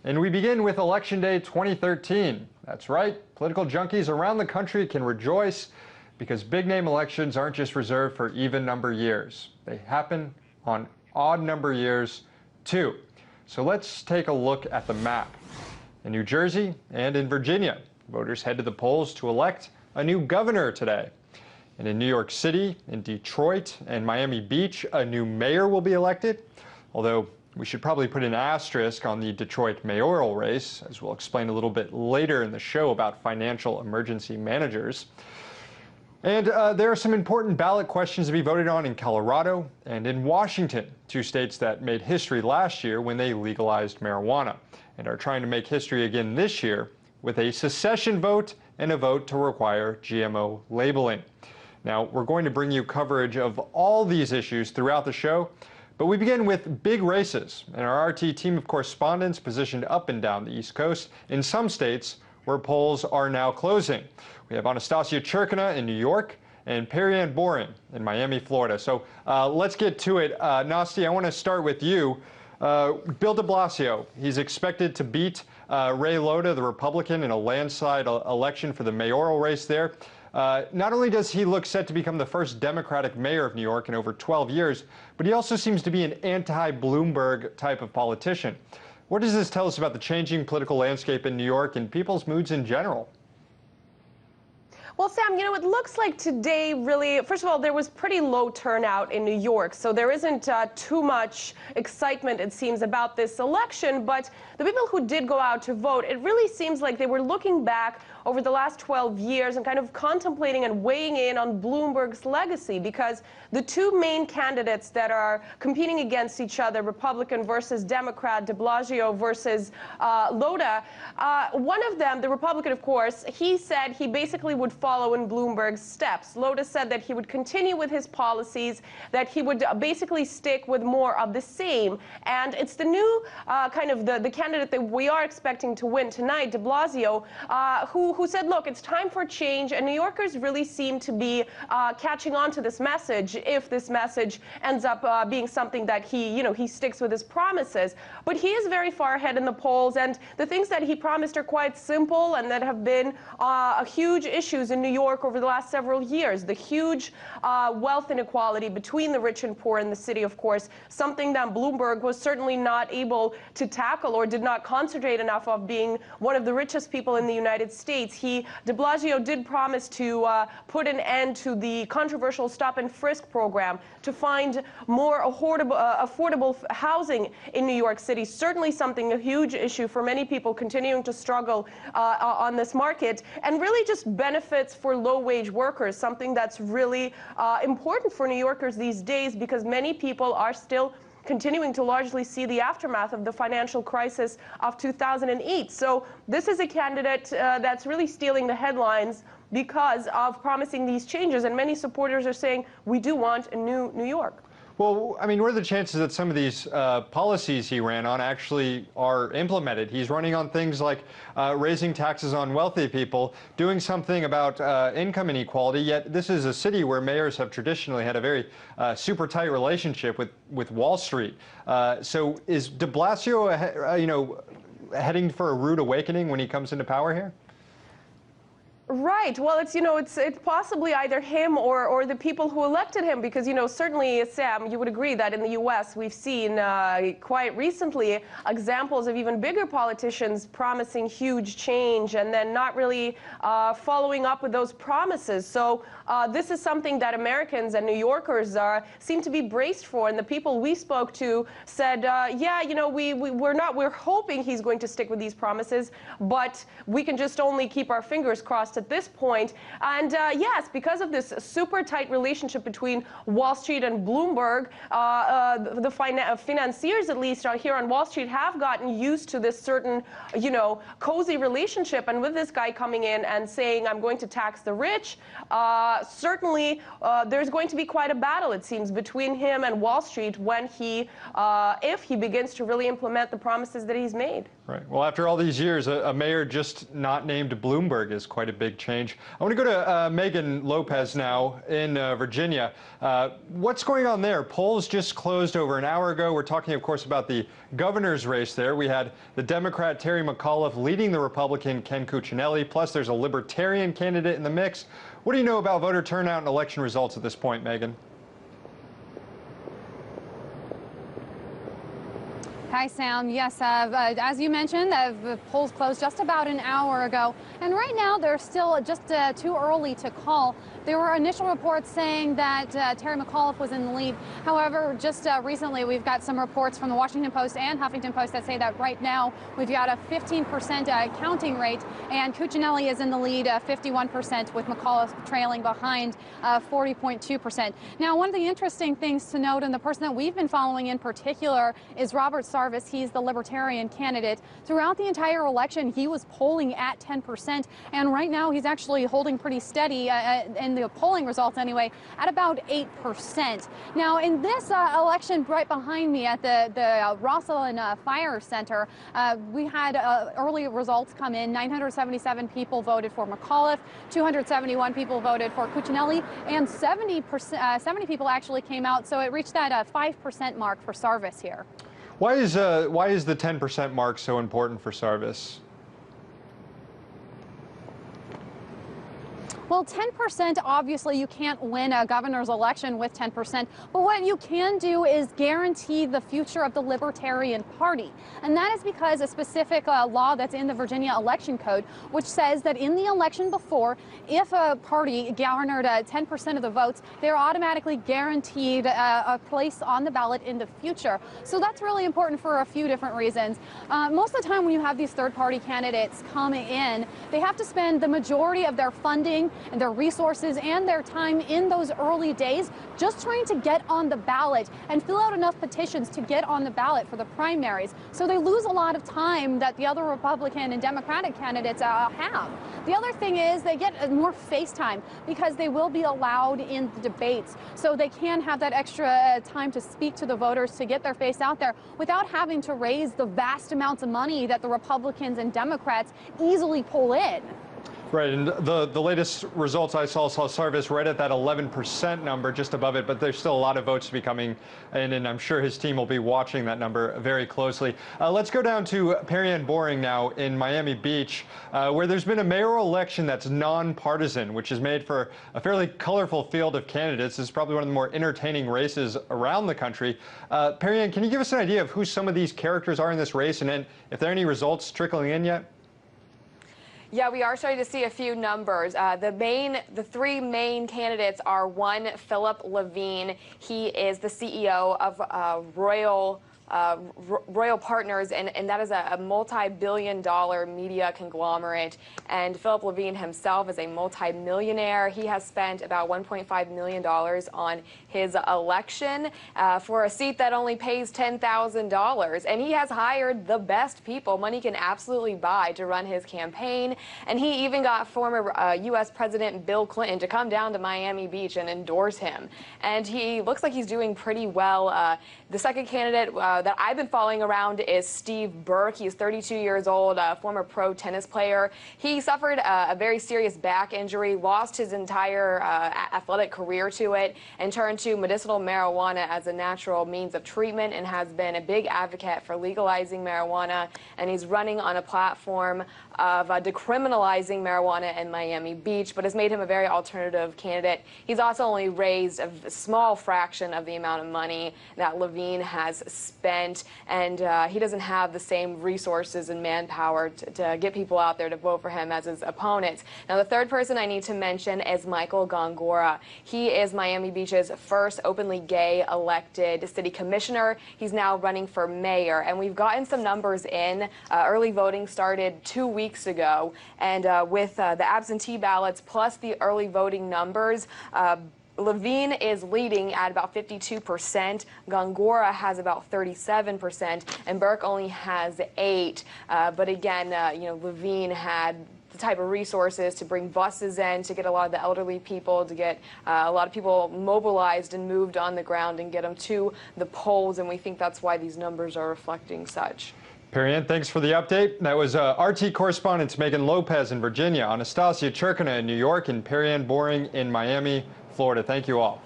And we begin with Election Day 2013. That's right, political junkies around the country can rejoice because big-name elections aren't just reserved for even-number years. They happen on odd-number years, too. So let's take a look at the map. In New Jersey and in Virginia, voters head to the polls to elect a new governor today. And in New York City, in Detroit, and Miami Beach, a new mayor will be elected, although we should probably put an asterisk on the Detroit mayoral race, as we'll explain a little bit later in the show about financial emergency managers. And there are some important ballot questions to be voted on in Colorado and in Washington, two states that made history last year when they legalized marijuana and are trying to make history again this year with a secession vote and a vote to require GMO labeling. Now, we're going to bring you coverage of all these issues throughout the show, but we begin with big races, and our RT team of correspondents positioned up and down the East Coast in some states where polls are now closing. We have Anastasia Churkina in New York and Perianne Boring in Miami, Florida. So let's get to it. Nasty, I want to start with you. Bill de Blasio, he's expected to beat Ray Lhota, the Republican, in a landslide election for the mayoral race there. Not only does he look set to become the first Democratic mayor of New York in over 12 years, but he also seems to be an anti-Bloomberg type of politician. What does this tell us about the changing political landscape in New York and people's moods in general? Well, Sam, you know, it looks like today really, first of all, there was pretty low turnout in New York, so there isn't too much excitement, it seems, about this election. But the people who did go out to vote, it really seems like they were looking back over the last 12 years and kind of contemplating and weighing in on Bloomberg's legacy, because the two main candidates that are competing against each other, Republican versus Democrat, de Blasio versus Lhota, one of them, the Republican, of course, he said he basically would follow in Bloomberg's steps. Lhota said that he would continue with his policies, that he would basically stick with more of the same. And it's the new kind of the candidate that we are expecting to win tonight, de Blasio, who said, look, it's time for change, and New Yorkers really seem to be catching on to this message if this message ends up being something that he sticks with his promises. But he is very far ahead in the polls, and the things that he promised are quite simple and that have been huge issues in New York over the last several years. The huge wealth inequality between the rich and poor in the city, of course, something that Bloomberg was certainly not able to tackle or did not concentrate enough of, being one of the richest people in the United States. De Blasio did promise to put an end to the controversial stop and frisk program to find more affordable housing in New York City. Certainly something, a huge issue for many people continuing to struggle on this market, and really just benefits for low-wage workers, something that's really important for New Yorkers these days, because many people are still continuing to largely see the aftermath of the financial crisis of 2008. So this is a candidate that's really stealing the headlines because of promising these changes. And many supporters are saying, we do want a new New York. Well, I mean, what are the chances that some of these policies he ran on actually are implemented? He's running on things like raising taxes on wealthy people, doing something about income inequality, yet this is a city where mayors have traditionally had a very super tight relationship with Wall Street. So is de Blasio, heading for a rude awakening when he comes into power here? Right. Well, it's possibly either him or the people who elected him, because, certainly, Sam, you would agree that in the U.S. we've seen quite recently examples of even bigger politicians promising huge change and then not really following up with those promises. So this is something that Americans and New Yorkers seem to be braced for. And the people we spoke to said, yeah, we're hoping he's going to stick with these promises, but we can just only keep our fingers crossed at this point. And yes, because of this super tight relationship between Wall Street and Bloomberg, the financiers, at least here on Wall Street, have gotten used to this certain, cozy relationship. And with this guy coming in and saying, I'm going to tax the rich, certainly there's going to be quite a battle, it seems, between him and Wall Street when if he begins to really implement the promises that he's made. Right. Well, after all these years, a mayor just not named Bloomberg is quite a big big change. I want to go to Meghan Lopez now in Virginia. What's going on there? Polls just closed over an hour ago. We're talking, of course, about the governor's race there. We had the Democrat Terry McCauliffe leading the Republican Ken Cuccinelli, plus there's a Libertarian candidate in the mix. What do you know about voter turnout and election results at this point, Meghan? Hi, Sam. Yes, as you mentioned, the polls closed just about an hour ago, and right now they're still just too early to call. There were initial reports saying that Terry McCauliffe was in the lead. However, just recently we've got some reports from the Washington Post and Huffington Post that say that right now we've got a 15% counting rate, and Cuccinelli is in the lead 51%, with McCauliffe trailing behind 40.2%. Now, one of the interesting things to note, and the person that we've been following in particular, is Robert Sarvis. He's the Libertarian candidate. Throughout the entire election, he was polling at 10%, and right now he's actually holding pretty steady in the polling results anyway, at about 8%. Now, in this election right behind me at the Rosslyn Fire Center, we had early results come in. 977 people voted for McCauliffe, 271 people voted for Cuccinelli, and 70 people actually came out, so it reached that 5% mark for Sarvis here. Why is the 10% mark so important for Sarvis? Well, 10%, obviously, you can't win a governor's election with 10%. But what you can do is guarantee the future of the Libertarian Party. And that is because a specific law that's in the Virginia Election Code, which says that in the election before, if a party garnered 10% of the votes, they're automatically guaranteed a place on the ballot in the future. So that's really important for a few different reasons. Most of the time when you have these third-party candidates come in, they have to spend the majority of their funding and their resources and their time in those early days just trying to get on the ballot and fill out enough petitions to get on the ballot for the primaries. So they lose a lot of time that the other Republican and Democratic candidates have. The other thing is they get more face time because they will be allowed in the debates. So they can have that extra time to speak to the voters, to get their face out there without having to raise the vast amounts of money that the Republicans and Democrats easily pull in. Right, and the latest results I saw Sarvis right at that 11% number, just above it, but there's still a lot of votes to be coming in, and I'm sure his team will be watching that number very closely. Let's go down to Perianne Boring now in Miami Beach, where there's been a mayoral election that's nonpartisan, which has made for a fairly colorful field of candidates. This is probably one of the more entertaining races around the country. Perianne, can you give us an idea of who some of these characters are in this race, and then if there are any results trickling in yet? Yeah, we are starting to see a few numbers. The three main candidates are one, Philip Levine. He is the CEO of Royal Partners, and that is a multi-billion-dollar media conglomerate. And Philip Levine himself is a multi-millionaire. He has spent about $1.5 million on his election for a seat that only pays $10,000. And he has hired the best people money can absolutely buy to run his campaign. And he even got former U.S. President Bill Clinton to come down to Miami Beach and endorse him. And he looks like he's doing pretty well. The second candidate that I've been following around is Steve Burke. He's 32 years old, a former pro tennis player. He suffered a very serious back injury, lost his entire athletic career to it, and turned to medicinal marijuana as a natural means of treatment, and has been a big advocate for legalizing marijuana. And he's running on a platform of decriminalizing marijuana in Miami Beach, but has made him a very alternative candidate. He's also only raised a small fraction of the amount of money that Levine has spent, and he doesn't have the same resources and manpower to get people out there to vote for him as his opponents. Now, the third person I need to mention is Michael Gongora. He is Miami Beach's first openly gay elected city commissioner. He's now running for mayor, and we've gotten some numbers in. Early voting started 2 weeks ago, and with the absentee ballots plus the early voting numbers, Levine is leading at about 52%. Gongora has about 37%, and Burke only has 8%. But again, Levine had the type of resources to bring buses in, to get a lot of the elderly people, to get a lot of people mobilized and moved on the ground and get them to the polls, and we think that's why these numbers are reflecting such. Perianne, thanks for the update. That was RT correspondents Meghan Lopez in Virginia, Anastasia Churkina in New York, and Perianne Boring in Miami, Florida. Thank you all.